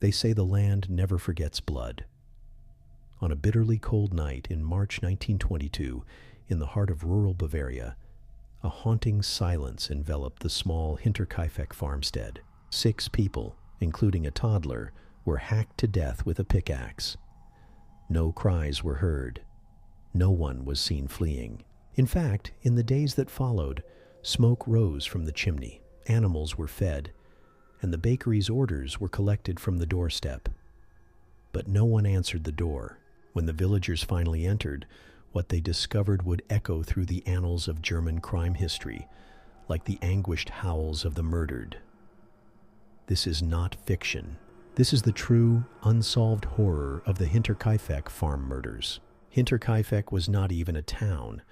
They say the land never forgets blood. On a bitterly cold night in March 1922, in the heart of rural Bavaria, a haunting silence enveloped the small Hinterkaifeck farmstead. 6 people, including a toddler, were hacked to death with a pickaxe. No cries were heard. No one was seen fleeing. In fact, in the days that followed, smoke rose from the chimney, animals were fed, and the bakery's orders were collected from the doorstep. But no one answered the door. When the villagers finally entered, what they discovered would echo through the annals of German crime history, like the anguished howls of the murdered. This is not fiction. This is the true, unsolved horror of the Hinterkaifeck farm murders. Hinterkaifeck was not even a town,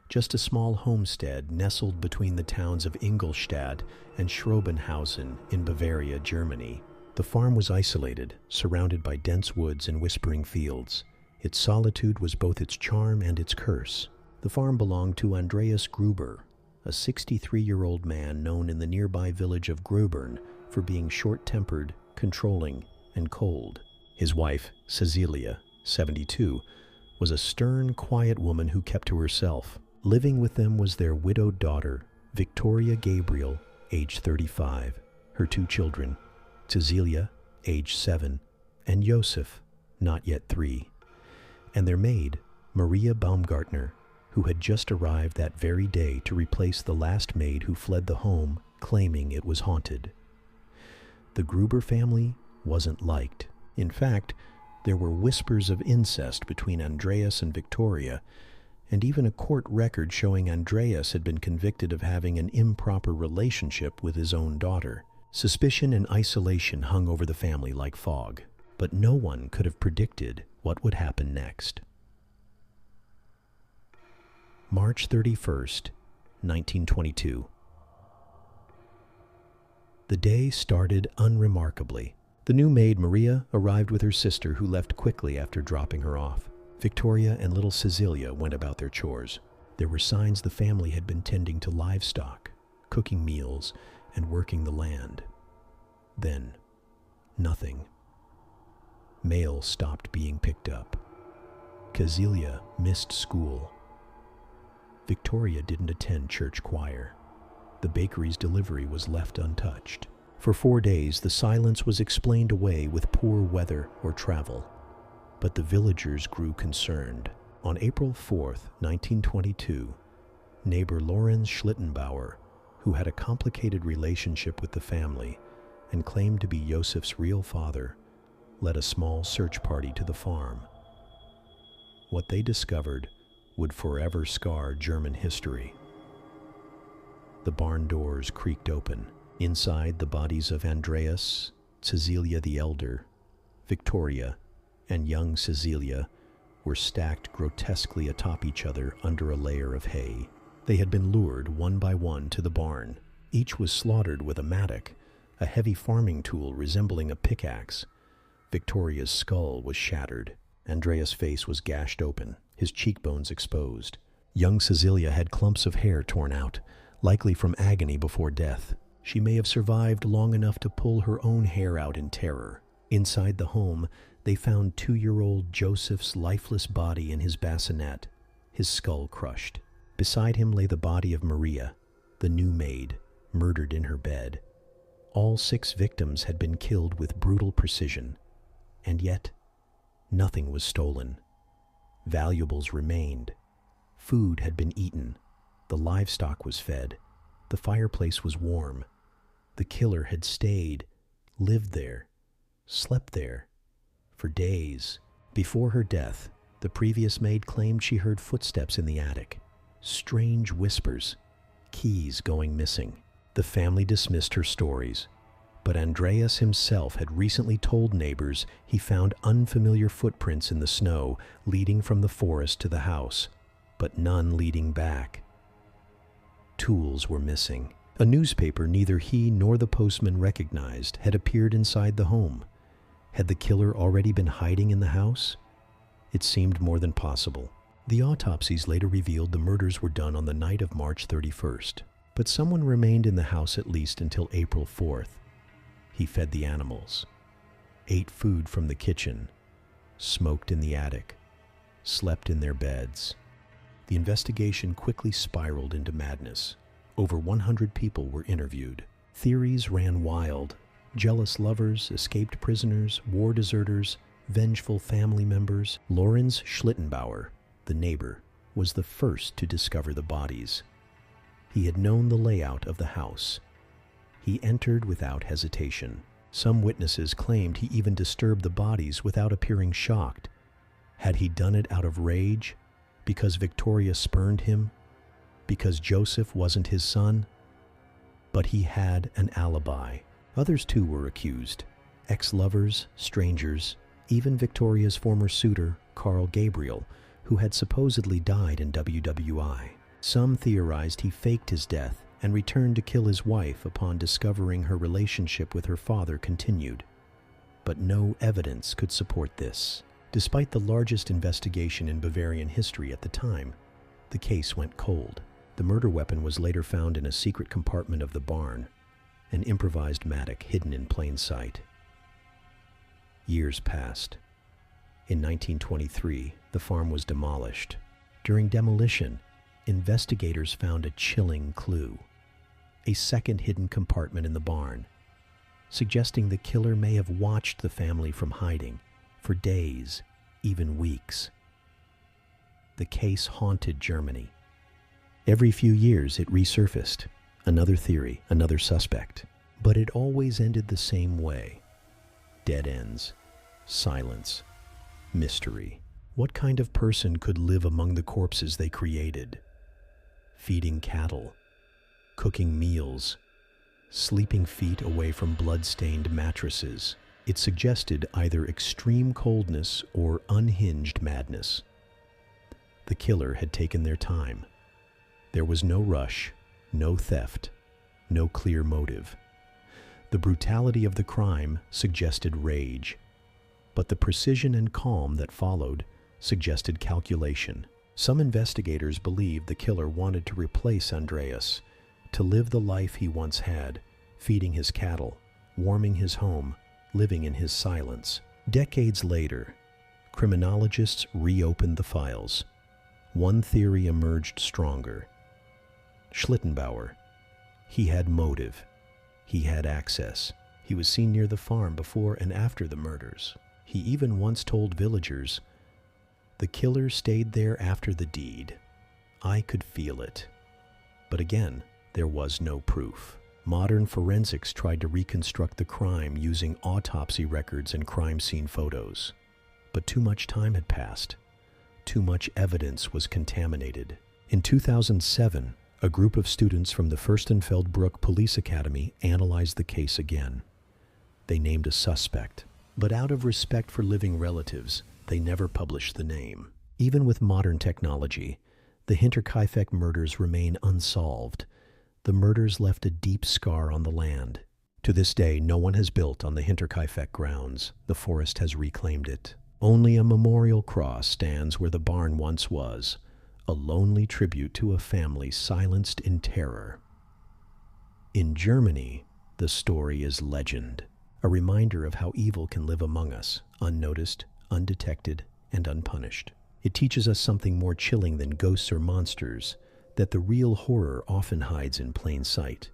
just a small homestead nestled between the towns of Ingolstadt and Schrobenhausen in Bavaria, Germany. The farm was isolated, surrounded by dense woods and whispering fields. Its solitude was both its charm and its curse. The farm belonged to Andreas Gruber, a 63-year-old man known in the nearby village of Grubern for being short-tempered, controlling, and cold. His wife, Cecilia, 72, was a stern, quiet woman who kept to herself. Living with them was their widowed daughter, Victoria Gabriel, age 35, her 2 children, Cecilia, age 7, and Joseph, not yet 3, and their maid, Maria Baumgartner, who had just arrived that very day to replace the last maid who fled the home, claiming it was haunted. The Gruber family wasn't liked. In fact, there were whispers of incest between Andreas and Victoria, and even a court record showing Andreas had been convicted of having an improper relationship with his own daughter. Suspicion and isolation hung over the family like fog, but no one could have predicted what would happen next. March 31st, 1922. The day started unremarkably. The new maid, Maria, arrived with her sister, who left quickly after dropping her off. Victoria and little Cecilia went about their chores. There were signs the family had been tending to livestock, cooking meals, and working the land. Then, nothing. Mail stopped being picked up. Cecilia missed school. Victoria didn't attend church choir. The bakery's delivery was left untouched. For 4 days, the silence was explained away with poor weather or travel. But the villagers grew concerned. On April 4th, 1922, neighbor Lorenz Schlittenbauer, who had a complicated relationship with the family and claimed to be Joseph's real father, led a small search party to the farm. What they discovered would forever scar German history. The barn doors creaked open. Inside, the bodies of Andreas, Cecilia the elder, Victoria, and young Cecilia were stacked grotesquely atop each other under a layer of hay. They had been lured one by one to the barn. Each was slaughtered with a mattock, a heavy farming tool resembling a pickaxe. Victoria's skull was shattered. Andreas' face was gashed open, his cheekbones exposed. Young Cecilia had clumps of hair torn out, likely from agony before death. She may have survived long enough to pull her own hair out in terror. Inside the home, they found 2-year-old Joseph's lifeless body in his bassinet, his skull crushed. Beside him lay the body of Maria, the new maid, murdered in her bed. All 6 victims had been killed with brutal precision, and yet nothing was stolen. Valuables remained. Food had been eaten. The livestock was fed. The fireplace was warm. The killer had stayed, lived there, slept there, for days. Before her death, the previous maid claimed she heard footsteps in the attic, strange whispers, keys going missing. The family dismissed her stories, but Andreas himself had recently told neighbors he found unfamiliar footprints in the snow leading from the forest to the house, but none leading back. Tools were missing. A newspaper neither he nor the postman recognized had appeared inside the home. Had the killer already been hiding in the house? It seemed more than possible. The autopsies later revealed the murders were done on the night of March 31st, but someone remained in the house at least until April 4th. He fed the animals. ate food from the kitchen, smoked in the attic, slept in their beds. The investigation quickly spiraled into madness. Over 100 people were interviewed. Theories ran wild. Jealous lovers, escaped prisoners, war deserters, vengeful family members. Lorenz Schlittenbauer, the neighbor, was the first to discover the bodies. He had known the layout of the house. He entered without hesitation. Some witnesses claimed he even disturbed the bodies without appearing shocked. Had he done it out of rage? Because Victoria spurned him? Because Joseph wasn't his son? But he had an alibi. Others too were accused. Ex-lovers, strangers, even Victoria's former suitor, Carl Gabriel, who had supposedly died in WWI. Some theorized he faked his death and returned to kill his wife upon discovering her relationship with her father continued. But no evidence could support this. Despite the largest investigation in Bavarian history at the time, the case went cold. The murder weapon was later found in a secret compartment of the barn, an improvised mattock hidden in plain sight. Years passed. In 1923, the farm was demolished. During demolition, investigators found a chilling clue: a second hidden compartment in the barn, suggesting the killer may have watched the family from hiding for days, even weeks. The case haunted Germany. Every few years it resurfaced. Another theory, another suspect. But it always ended the same way. Dead ends, silence, mystery. What kind of person could live among the corpses they created? Feeding cattle, cooking meals, sleeping feet away from blood-stained mattresses. It suggested either extreme coldness or unhinged madness. The killer had taken their time. There was no rush, no theft, no clear motive. The brutality of the crime suggested rage, but the precision and calm that followed suggested calculation. Some investigators believed the killer wanted to replace Andreas, to live the life he once had, feeding his cattle, warming his home, living in his silence. Decades later, criminologists reopened the files. One theory emerged stronger. Schlittenbauer. He had motive. He had access. He was seen near the farm before and after the murders. He even once told villagers, "The killer stayed there after the deed. I could feel it." But again, there was no proof. Modern forensics tried to reconstruct the crime using autopsy records and crime scene photos. But too much time had passed. Too much evidence was contaminated. In 2007, a group of students from the Furstenfeldbruck Police Academy analyzed the case again. They named a suspect, but out of respect for living relatives, they never published the name. Even with modern technology, the Hinterkaifeck murders remain unsolved. The murders left a deep scar on the land. To this day, no one has built on the Hinterkaifeck grounds. The forest has reclaimed it. Only a memorial cross stands where the barn once was, a lonely tribute to a family silenced in terror. In Germany, the story is legend, a reminder of how evil can live among us, unnoticed, undetected, and unpunished. It teaches us something more chilling than ghosts or monsters, that the real horror often hides in plain sight.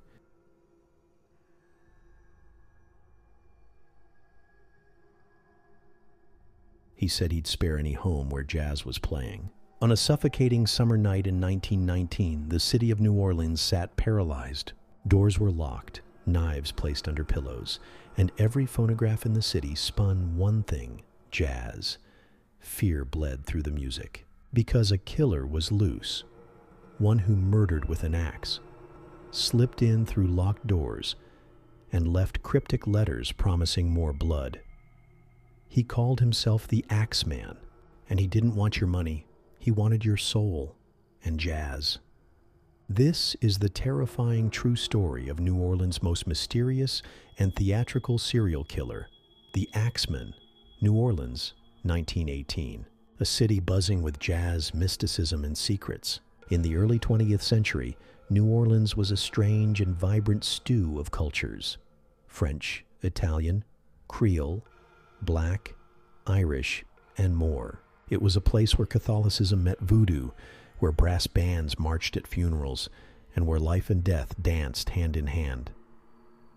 He said he'd spare any home where jazz was playing. On a suffocating summer night in 1919, the city of New Orleans sat paralyzed. Doors were locked, knives placed under pillows, and every phonograph in the city spun one thing: jazz. Fear bled through the music, because a killer was loose, one who murdered with an axe, slipped in through locked doors, and left cryptic letters promising more blood. He called himself the Axeman, and he didn't want your money. He wanted your soul and jazz. This is the terrifying true story of New Orleans' most mysterious and theatrical serial killer, the Axeman, New Orleans, 1918. A city buzzing with jazz, mysticism, and secrets. In the early 20th century, New Orleans was a strange and vibrant stew of cultures: French, Italian, Creole, Black, Irish, and more. It was a place where Catholicism met voodoo, where brass bands marched at funerals, and where life and death danced hand in hand.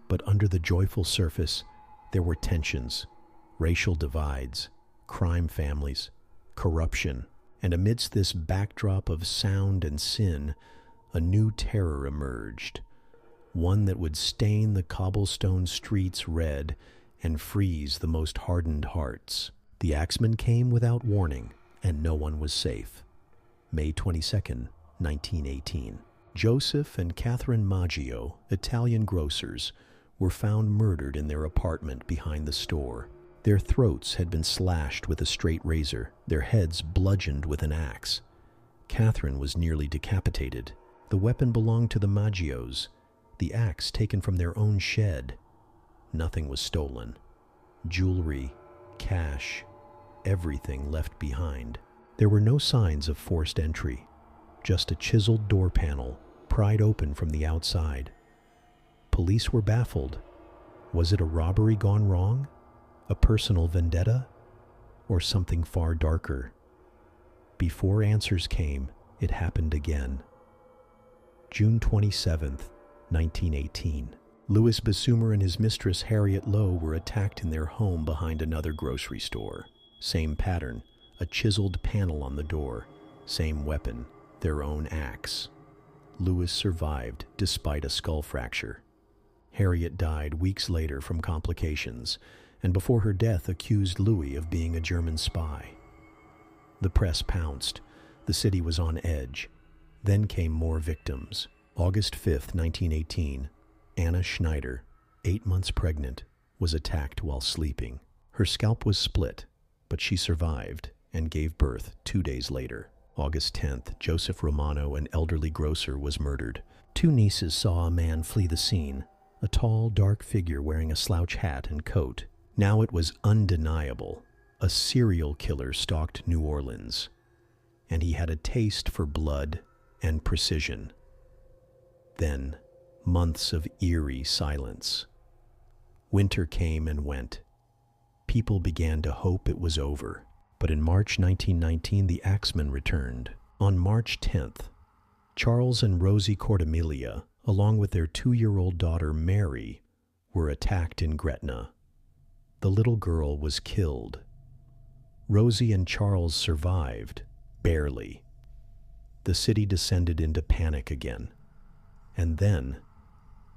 But under the joyful surface, there were tensions, racial divides, crime families, corruption, and amidst this backdrop of sound and sin, a new terror emerged, one that would stain the cobblestone streets red and freeze the most hardened hearts. The Axemen came without warning, and no one was safe. May 22nd, 1918. Joseph and Catherine Maggio, Italian grocers, were found murdered in their apartment behind the store. Their throats had been slashed with a straight razor, their heads bludgeoned with an axe. Catherine was nearly decapitated. The weapon belonged to the Maggios, the axe taken from their own shed. Nothing was stolen. Jewelry, cash, everything left behind. There were no signs of forced entry, just a chiseled door panel, pried open from the outside. Police were baffled. Was it a robbery gone wrong? A personal vendetta? Or something far darker? Before answers came, it happened again. June 27th, 1918. Louis Bassumer and his mistress Harriet Lowe were attacked in their home behind another grocery store. Same pattern, a chiseled panel on the door. Same weapon, their own axe. Louis survived despite a skull fracture. Harriet died weeks later from complications, and before her death accused Louis of being a German spy. The press pounced. The city was on edge. Then came more victims. August 5th, 1918, Anna Schneider, 8 months pregnant, was attacked while sleeping. Her scalp was split, but she survived and gave birth 2 days later. August 10th, Joseph Romano, an elderly grocer, was murdered. 2 nieces saw a man flee the scene, a tall, dark figure wearing a slouch hat and coat. Now it was undeniable. A serial killer stalked New Orleans, and he had a taste for blood and precision. Then, months of eerie silence. Winter came and went. People began to hope it was over. But in March 1919, the Axemen returned. On March 10th, Charles and Rosie Cordemelia, along with their 2-year-old daughter Mary, were attacked in Gretna. The little girl was killed. Rosie and Charles survived, barely. The city descended into panic again. And then,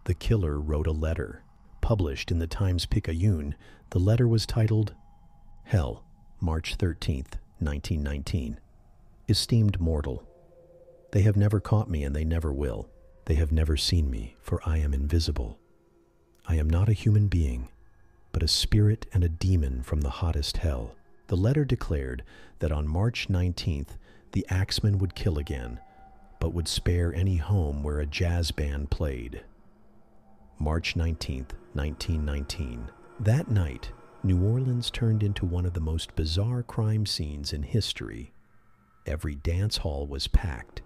the killer wrote a letter. Published in the Times-Picayune, the letter was titled, Hell, March 13th, 1919. Esteemed mortal, they have never caught me and they never will. They have never seen me, for I am invisible. I am not a human being, but a spirit and a demon from the hottest hell. The letter declared that on March 19th, the Axemen would kill again, but would spare any home where a jazz band played. March 19th, 1919. That night, New Orleans turned into one of the most bizarre crime scenes in history. Every dance hall was packed.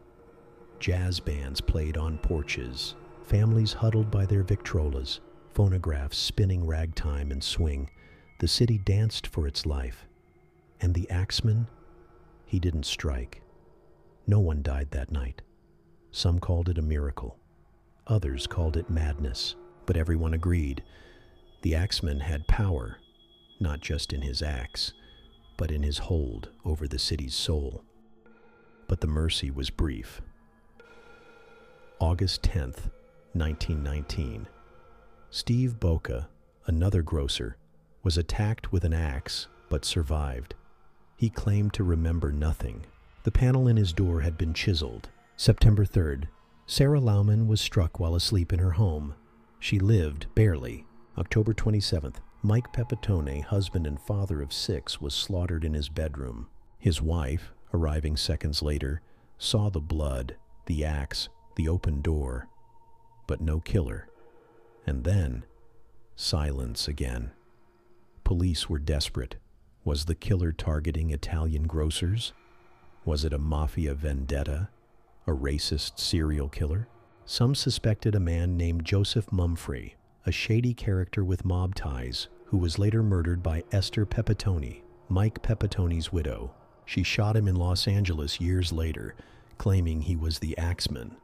Jazz bands played on porches, families huddled by their Victrolas, phonographs spinning ragtime and swing. The city danced for its life. And the Axeman? He didn't strike. No one died that night. Some called it a miracle. Others called it madness. But everyone agreed. The Axeman had power, not just in his axe, but in his hold over the city's soul. But the mercy was brief. August 10th, 1919. Steve Boca, another grocer, was attacked with an axe, but survived. He claimed to remember nothing. The panel in his door had been chiseled. September 3rd, Sarah Lauman was struck while asleep in her home. She lived, barely. October 27th, Mike Pepitone, husband and father of 6, was slaughtered in his bedroom. His wife, arriving seconds later, saw the blood, the axe, the open door, but no killer. And then, silence again. Police were desperate. Was the killer targeting Italian grocers? Was it a mafia vendetta? A racist serial killer? Some suspected a man named Joseph Mumfree, a shady character with mob ties, who was later murdered by Esther Pepitone, Mike Pepitone's widow. She shot him in Los Angeles years later, claiming he was the Axeman.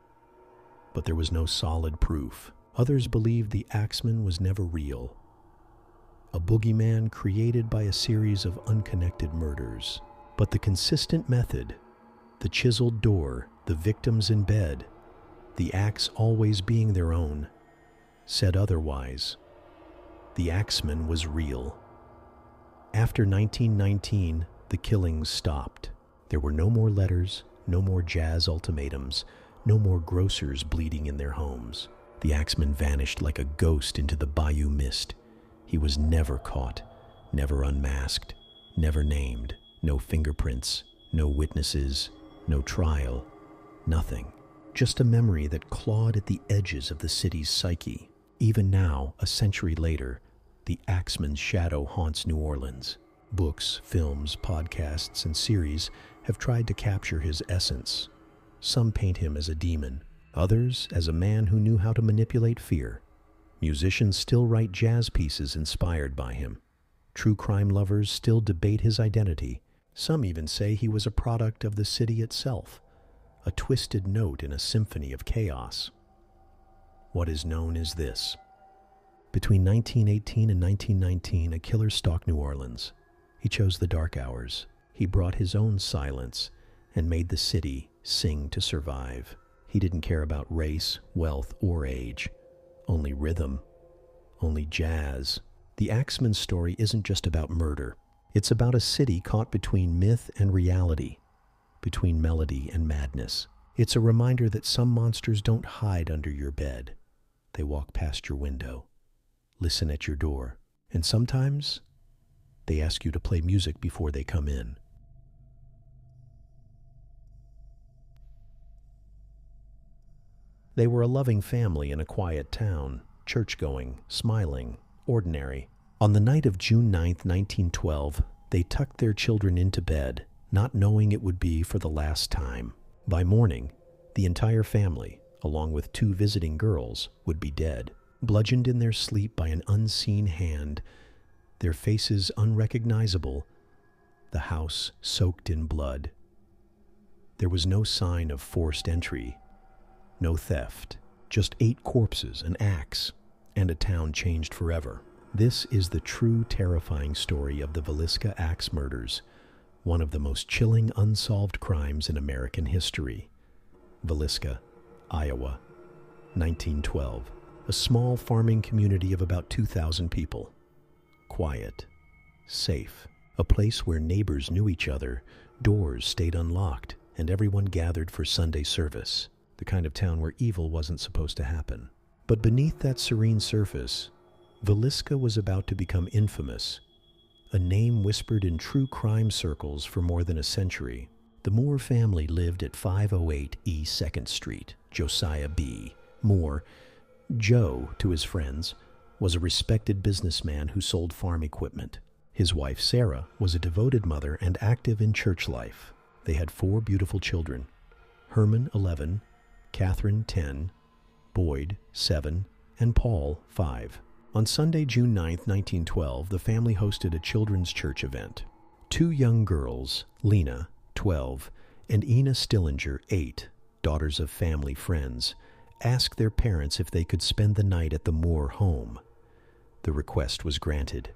But there was no solid proof. Others believed the Axeman was never real, a boogeyman created by a series of unconnected murders. But the consistent method, the chiseled door, the victims in bed, the axe always being their own, said otherwise. The Axeman was real. After 1919, the killings stopped. There were no more letters, no more jazz ultimatums, no more grocers bleeding in their homes. The Axeman vanished like a ghost into the bayou mist. He was never caught, never unmasked, never named. No fingerprints, no witnesses, no trial, nothing. Just a memory that clawed at the edges of the city's psyche. Even now, a century later, the Axeman's shadow haunts New Orleans. Books, films, podcasts, and series have tried to capture his essence. Some paint him as a demon, others as a man who knew how to manipulate fear. Musicians still write jazz pieces inspired by him. True crime lovers still debate his identity. Some even say he was a product of the city itself, a twisted note in a symphony of chaos. What is known is this. Between 1918 and 1919, a killer stalked New Orleans. He chose the dark hours. He brought his own silence and made the city sing to survive. He didn't care about race, wealth, or age. Only rhythm. Only jazz. The Axeman's story isn't just about murder. It's about a city caught between myth and reality, between melody and madness. It's a reminder that some monsters don't hide under your bed. They walk past your window, listen at your door, and sometimes they ask you to play music before they come in. They were a loving family in a quiet town, church-going, smiling, ordinary. On the night of June 9th, 1912, they tucked their children into bed, not knowing it would be for the last time. By morning, the entire family, along with 2 visiting girls, would be dead, bludgeoned in their sleep by an unseen hand, their faces unrecognizable, the house soaked in blood. There was no sign of forced entry, no theft, just 8 corpses, an axe, and a town changed forever. This is the true terrifying story of the Villisca Axe murders, one of the most chilling unsolved crimes in American history. Villisca, Iowa, 1912. A small farming community of about 2,000 people. Quiet, safe, a place where neighbors knew each other, doors stayed unlocked, and everyone gathered for Sunday service. The kind of town where evil wasn't supposed to happen. But beneath that serene surface, Villisca was about to become infamous, a name whispered in true crime circles for more than a century. The Moore family lived at 508 East 2nd Street. Josiah B. Moore, Joe to his friends, was a respected businessman who sold farm equipment. His wife Sarah was a devoted mother and active in church life. They had 4 beautiful children: Herman, 11, Catherine, 10, Boyd, 7, and Paul, 5. On Sunday, June 9, 1912, the family hosted a children's church event. 2 young girls, Lena, 12, and Ina Stillinger, 8, daughters of family friends, asked their parents if they could spend the night at the Moore home. The request was granted.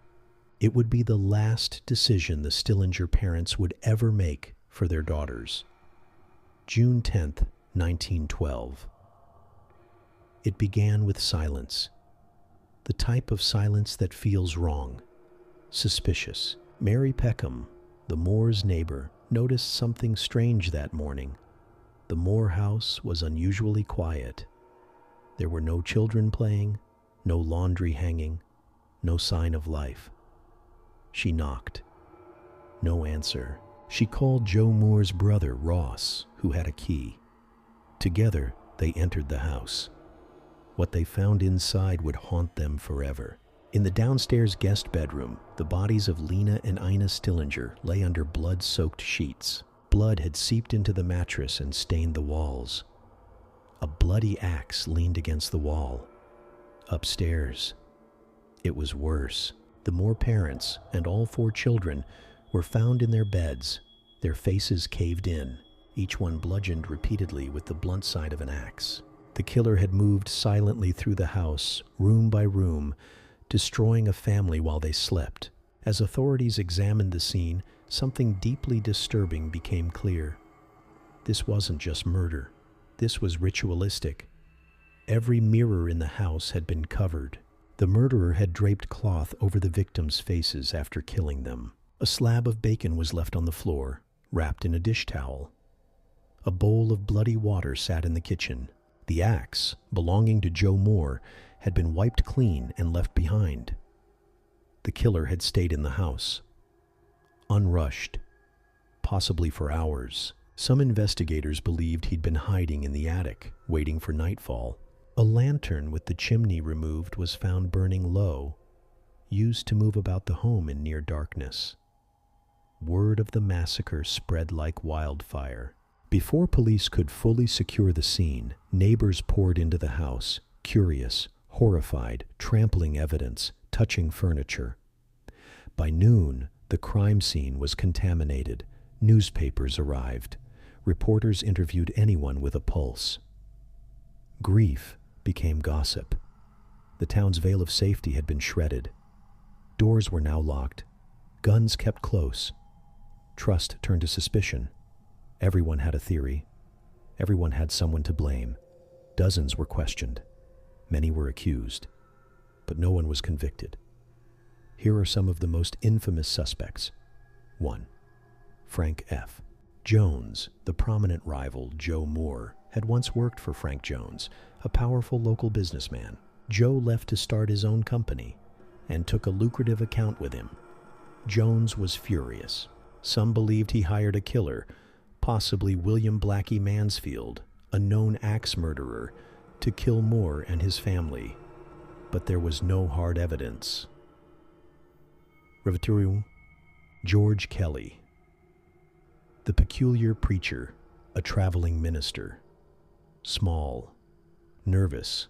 It would be the last decision the Stillinger parents would ever make for their daughters. June 10, 1912. It began with silence. The type of silence that feels wrong, suspicious. Mary Peckham, the Moore's neighbor, noticed something strange that morning. The Moore house was unusually quiet. There were no children playing, no laundry hanging, no sign of life. She knocked. No answer. She called Joe Moore's brother, Ross, who had a key. Together, they entered the house. What they found inside would haunt them forever. In the downstairs guest bedroom, the bodies of Lena and Ina Stillinger lay under blood-soaked sheets. Blood had seeped into the mattress and stained the walls. A bloody axe leaned against the wall. Upstairs, it was worse. The Moore parents and all 4 children were found in their beds, their faces caved in, each one bludgeoned repeatedly with the blunt side of an axe. The killer had moved silently through the house, room by room, destroying a family while they slept. As authorities examined the scene, something deeply disturbing became clear. This wasn't just murder. This was ritualistic. Every mirror in the house had been covered. The murderer had draped cloth over the victims' faces after killing them. A slab of bacon was left on the floor, wrapped in a dish towel. A bowl of bloody water sat in the kitchen. The axe, belonging to Joe Moore, had been wiped clean and left behind. The killer had stayed in the house, unrushed, possibly for hours. Some investigators believed he'd been hiding in the attic, waiting for nightfall. A lantern with the chimney removed was found burning low, used to move about the home in near darkness. Word of the massacre spread like wildfire. Before police could fully secure the scene, neighbors poured into the house, curious, horrified, trampling evidence, touching furniture. By noon, the crime scene was contaminated. Newspapers arrived. Reporters interviewed anyone with a pulse. Grief became gossip. The town's veil of safety had been shredded. Doors were now locked. Guns kept close. Trust turned to suspicion. Everyone had a theory. Everyone had someone to blame. Dozens were questioned. Many were accused. But no one was convicted. Here are some of the most infamous suspects. 1. Frank F. Jones, the prominent rival Joe Moore, had once worked for Frank Jones, a powerful local businessman. Joe left to start his own company and took a lucrative account with him. Jones was furious. Some believed he hired a killer, possibly William Blackie Mansfield, a known axe murderer, to kill Moore and his family. But there was no hard evidence. Reverend George Kelly, the peculiar preacher, a traveling minister. Small, nervous,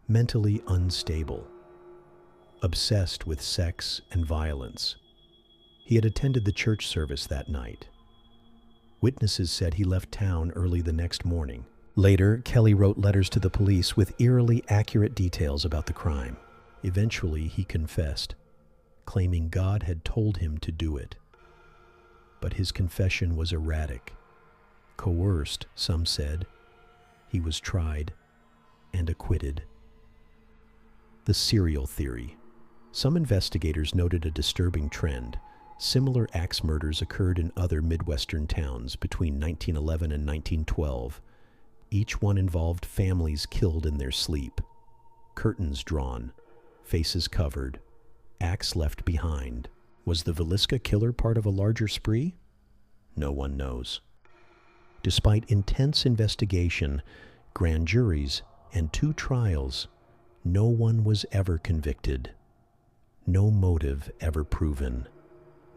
mentally unstable, obsessed with sex and violence. He had attended the church service that night. Witnesses said he left town early the next morning. Later, Kelly wrote letters to the police with eerily accurate details about the crime. Eventually, he confessed, claiming God had told him to do it. But his confession was erratic. Coerced, some said. He was tried and acquitted. The serial theory. Some investigators noted a disturbing trend. Similar axe murders occurred in other Midwestern towns between 1911 and 1912. Each one involved families killed in their sleep. Curtains drawn, faces covered, axe left behind. Was the Villisca killer part of a larger spree? No one knows. Despite intense investigation, grand juries, and 2 trials, no one was ever convicted. No motive ever proven.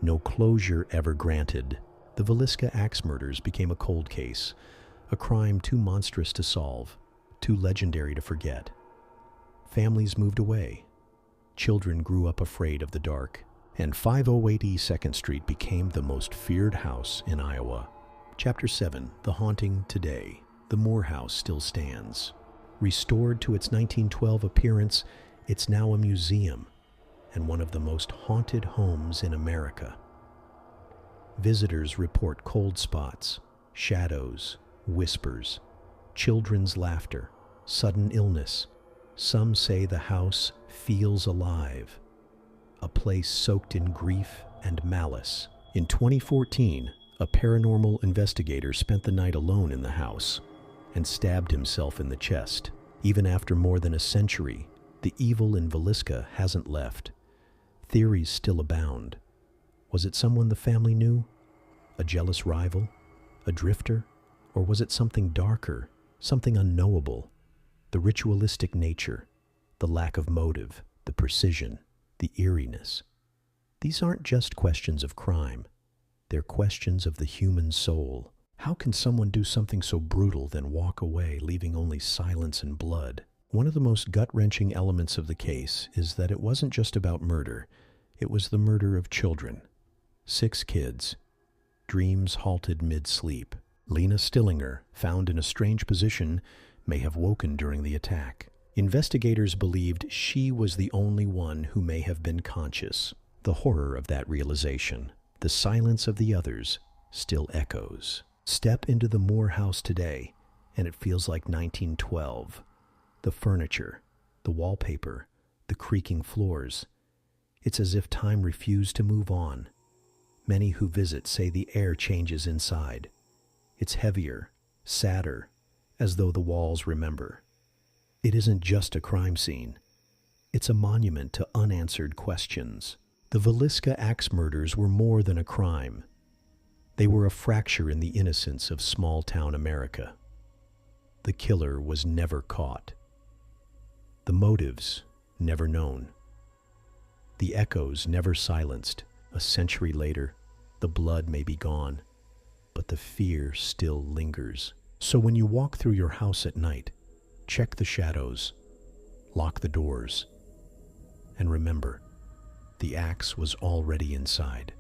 No closure ever granted. The Villisca axe murders became a cold case, a crime too monstrous to solve, too legendary to forget. Families moved away. Children grew up afraid of the dark, and 508 East 2nd Street became the most feared house in Iowa. Chapter 7, The Haunting Today. The Moore House still stands. Restored to its 1912 appearance, it's now a museum and one of the most haunted homes in America. Visitors report cold spots, shadows, whispers, children's laughter, sudden illness. Some say the house feels alive, a place soaked in grief and malice. In 2014, a paranormal investigator spent the night alone in the house and stabbed himself in the chest. Even after more than a century, the evil in Villisca hasn't left. Theories still abound. Was it someone the family knew? A jealous rival? A drifter? Or was it something darker, something unknowable? The ritualistic nature, the lack of motive, the precision, the eeriness. These aren't just questions of crime. They're questions of the human soul. How can someone do something so brutal then walk away, leaving only silence and blood? One of the most gut-wrenching elements of the case is that it wasn't just about murder. It was the murder of children. 6 kids. Dreams halted mid-sleep. Lena Stillinger, found in a strange position, may have woken during the attack. Investigators believed she was the only one who may have been conscious. The horror of that realization, the silence of the others, still echoes. Step into the Moore house today, and it feels like 1912. The furniture, the wallpaper, the creaking floors. It's as if time refused to move on. Many who visit say the air changes inside. It's heavier, sadder, as though the walls remember. It isn't just a crime scene. It's a monument to unanswered questions. The Villisca axe murders were more than a crime. They were a fracture in the innocence of small-town America. The killer was never caught. The motives never known. The echoes never silenced. A century later, the blood may be gone, but the fear still lingers. So when you walk through your house at night, check the shadows, lock the doors, and remember, the axe was already inside.